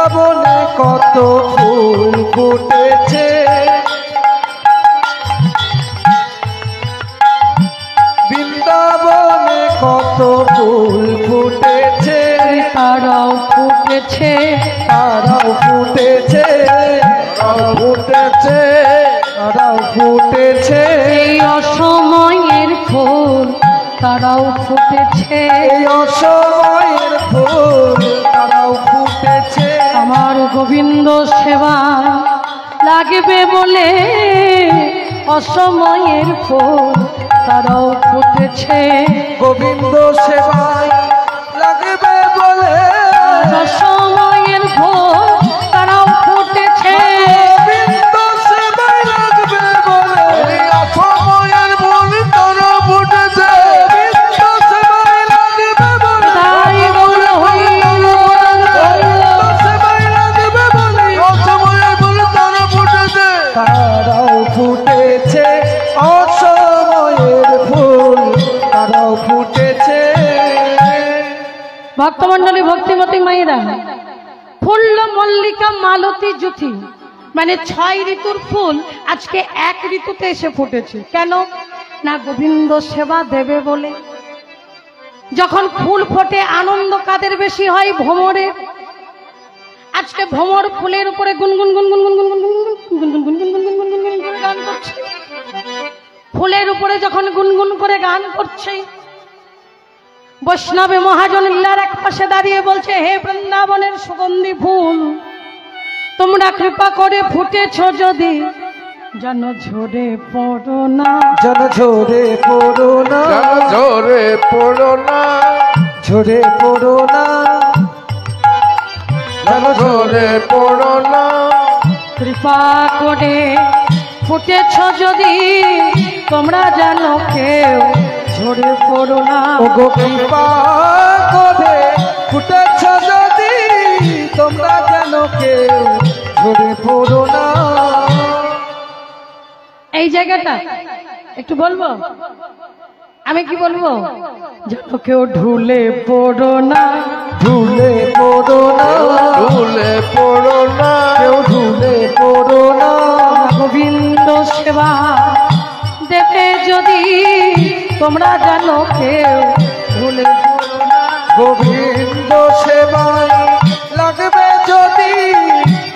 বৃন্দাবনে কত ফুল ফুটেছে, বৃন্দাবনে কত ফুল ফুটেছে, তারাও ফুটেছে, তারাও ফুটেছে, তারাও ফুটেছে, তারাও ফুটেছে, এই অসময়ের ফুল তারাও ফুটেছে, এই অসময়ের ফুল তারাও ফুটেছে। আমার গোবিন্দ সেবা লাগবে বলে অসময়ের ফুল তারাও ফুটেছে, গোবিন্দ সেবায় লাগবে বলে অসময়ের ফুল তারাও ফুটেছে, গোবিন্দ সেবায় লাগবে বলে অসময়ের ফুল তারাও ফুটেছে, গোবিন্দ সেবায় লাগবে বলে তাই গৌর হইল, সেবায় লাগবে বলে অসময়ের ফুল তারাও ফুটেছে, তারাও ফুটেছে, অসময়ের ফুল তারাও ফুটেছে। ভক্তমন্ডলী ভক্তিমতী মায়েরা, ফুল মল্লিকা মালতী জ্যোতি মানে 6 ঋতুর ফুল আজকে 1 ঋতুতে এসে ফুটেছে। কেন না গোবিন্দ সেবা দেবে বলে। যখন ফুল ফোটে আনন্দ কাদের বেশি হয়? ভ্রমরের। আজকে ভ্রমর ফুলের উপরে গুনগুন গুনগুন গুনগুন গুনগুন গুনগুন গুনগুন গুনগুন গুনগুন করে গান করছে। ফুলের উপরে যখন গুনগুন করে গান করছে, বৈষ্ণবে মহাজন লীলার এক পাশে দাঁড়িয়ে বলছে, হে বৃন্দাবনের সুগন্ধি ফুল, তোমরা কৃপা করে ফুটেছ যদি যেন ঝরে পড়ো না, যেন ঝরে পড়ো না, ঝরে পড়ো না, ঝরে পড়ো না, যেন ঝরে পড়ো না, কৃপা করে ফুটেছ যদি তোমরা যেন কেউ ঝরে পড়ো না। ওগো কৃপা করে ফুটেছ যদি তোমরা যেন কেউ ঝরে পড়ো না। এই জায়গাটা একটু বলবো, আমি কি বলবো? যেন কেউ ঢুলে পড়ো না, ঢুলে পড়ো না, ঝুলে পড়ো না, কেউ ঢুলে পড়ো না। গোবিন্দ সেবা দেবে যদি তোমরা জানো কেউ ভুলে পড়ো না। গোবিন্দ সেবায় লাগবে যদি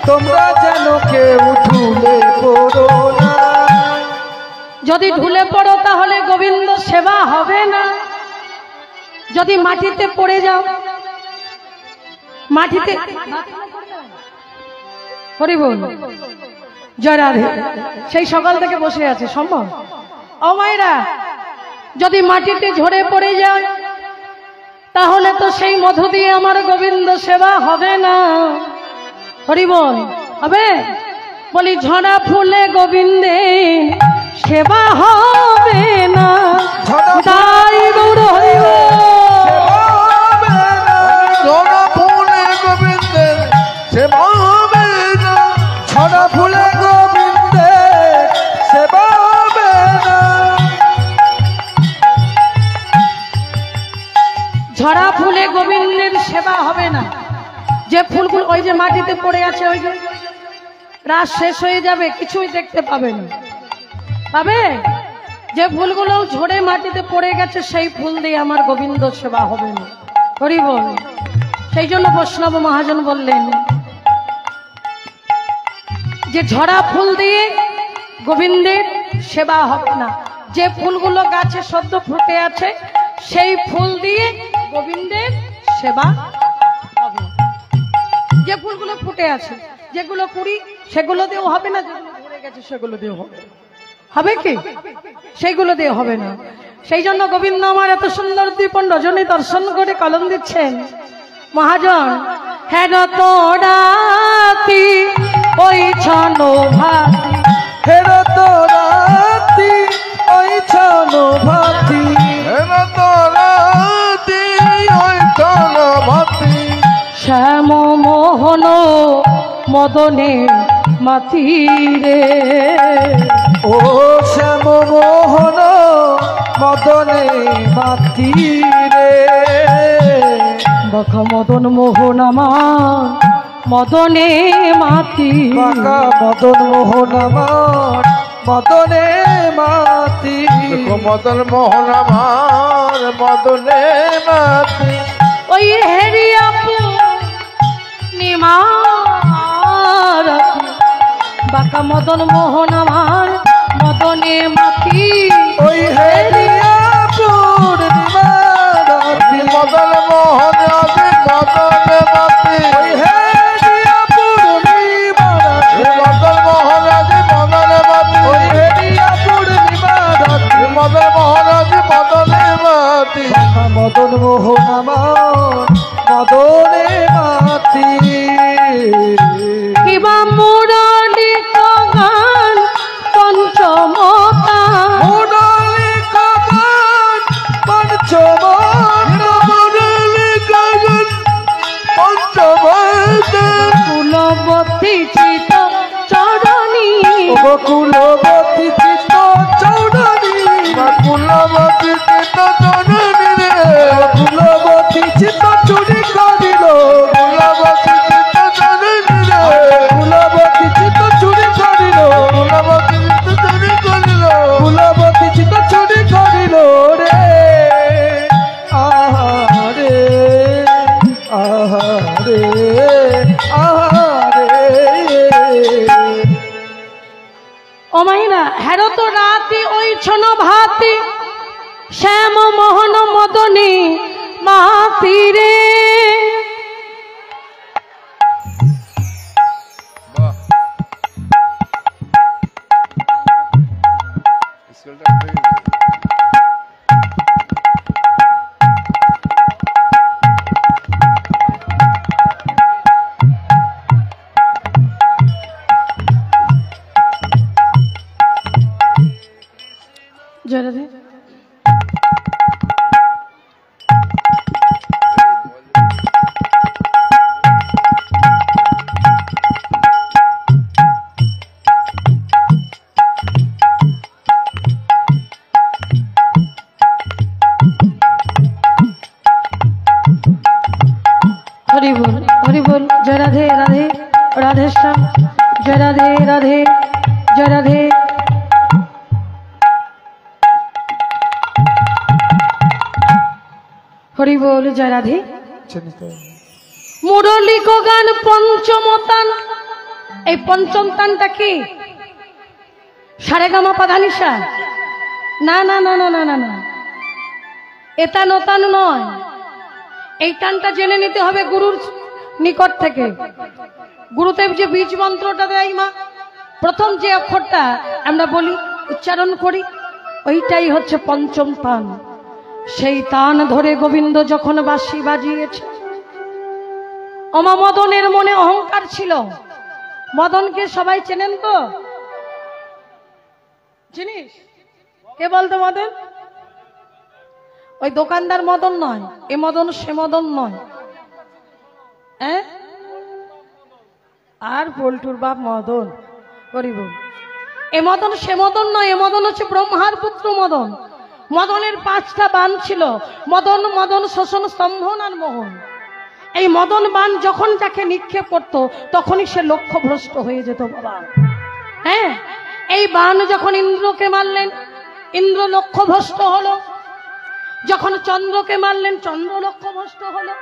তোমরা যেন কেউ ঢুলে পড়ো না। যদি ঢুলে পড়ো তাহলে গোবিন্দ সেবা হবে না। যদি মাটিতে পড়ে যাও, মাটিতে হরি বল, জয় রাধে, সেই সকাল থেকে বসে আছে সম্ভব? ও মায়েরা, যদি মাটিতে ঝরে পড়ে যায় তাহলে তো সেই মধু দিয়ে আমার গোবিন্দ সেবা হবে না। হরি বল, হবে? বলি ঝরা ফুলে গোবিন্দে সেবা হবে না, তাই গৌর হরি বল। ঝরা ফুলে গোবিন্দের সেবা হবে না, ছড়া ফুলে গোবিন্দে সেবা হবে না। ঝরা ফুলে গোবিন্দের সেবা হবে না। যে ফুলগুলো ওই যে মাটিতে পড়ে আছে, ওই যে রাত শেষ হয়ে যাবে, কিছুই দেখতে পাবে না, পাবে? যে ফুলগুলো ঝরে মাটিতে পড়ে গেছে সেই ফুল দিয়ে আমার গোবিন্দ সেবা হবে না। হরি বল। সেই জন্য বৈষ্ণব মহাজন বললেন যে ঝরা ফুল দিয়ে গোবিন্দের সেবা হবে না। যে ফুলগুলো গাছে সদ্য ফুটে আছে সেই ফুল দিয়ে গোবিন্দের সেবা হবে। যে ফুলগুলো ফুটে আছে, যেগুলো কুড়ি, সেগুলো দিয়েও হবে না, যেগুলো ঝরে গেছে সেগুলো দিয়েও হবে। হবে কি? সেইগুলো দিয়ে হবে না। সেই জন্য গোবিন্দ আমার এত সুন্দর দ্বীপন রজনী দর্শন করে কলম দিচ্ছেন মহাজন। হ্যাঁ তো রাতি ওই ছনো ভাতি, হেরো তো রাতি ওই ছনো ভাতি, হেরা তো রাতি ওই ছনো ভাতি, শ্যাম মোহন মদনে মাতিরে, ও শ্যাম মোহন মদনে মাতি রে। বখ মদন মোহন আমার মদনে মাতি বাঁকা মদন মোহন আমার মদনে মাতি দেখো মদন মোহন আমার মদনে মাতি ওই হেরিয়া নিমার বাঁকা মদন মোহন আমার মদনে মাতি ওই হেরিয়া পূর্ণিমা রাতি মদন মোহন আজ মদনে মাতি ওই হেরিয়া পূর্ণিমা রাতি মদন মোহন আজ মদনে মাতি ওই হেরিয়া পূর্ণিমা রাতি মদন মোহন আজ মদনে মাতি বাঁকা মদন মোহন আমার মদনে মাতি কিবা মুরলি গান পঞ্চমতা মুরলি কামান পঞ্চমতা মুরলি গান পঞ্চমতা কুলবতী চিত চরণী কুলবতী চিত্ত চৌধুরী কুলবতী চিত্ত জননী রে কুলবতী চিত্ত চুরি করিল কুলবতী চিত্ত জননী রে কুলবতী চিত্ত চুরি করিল কুলবতী চিত্ত জননী করিল কুলবতী চিত্ত চুরি করিল রে আহারে আহারে আহারে ও মাইনা হেরো তো রাতি ওই ছন ভাতি শ্যাম মোহন মদনী মাতি রে জয় রাধে। হরি বল হরি বল জয় রাধে রাধে রাধেশ্যাম জয় রাধে রাধে জয় রাধে। হরি বল জয় রাধে। মুরলী গান পঞ্চমতান এই পঞ্চম তানটা কি সারেগামা পাধানিসা না না না না না না না এটা নতান নয় এই টানটা জেনে নিতে হবে গুরুর নিকট থেকে গুরুদেব যে বীজ মন্ত্রটা দেয় মা প্রথম যে অক্ষরটা আমরা বলি উচ্চারণ করি ওইটাই হচ্ছে পঞ্চম তান সেই তান ধরে গোবিন্দ যখন বাঁশি বাজিয়েছে অমা মদনের মনে অহংকার ছিল মদনকে সবাই চেনেন তো জিনিস কে বলতো মদন ওই দোকানদার মদন নয় এ মদন সে মদন নয় হ্যাঁ আর পল্টুর বাপ মদন করিব এ মদন সে মদন নয় এ মদন হচ্ছে ব্রহ্মার পুত্র মদন মদনের 5টা বাণ ছিল মদন মদন শোষণ স্তম্ভন আর মোহন এই মদন বাণ যখন যাকে নিক্ষেপ করতো তখনই সে লক্ষ্যভ্রষ্ট হয়ে যেত বাবা হ্যাঁ এই বাণ যখন ইন্দ্রকে মারলেন ইন্দ্র লক্ষ্যভ্রষ্ট হলো যখন চন্দ্রকে মারলেন চন্দ্র লক্ষ্যভ্রষ্ট হলো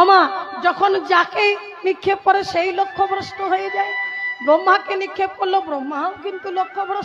ওমা যখন যাকে নিক্ষেপ করে সেই লক্ষ্যভ্রষ্ট হয়ে যায় ব্রহ্মাকে নিক্ষেপ করলো ব্রহ্মাও কিন্তু লক্ষ্যভ্রষ্ট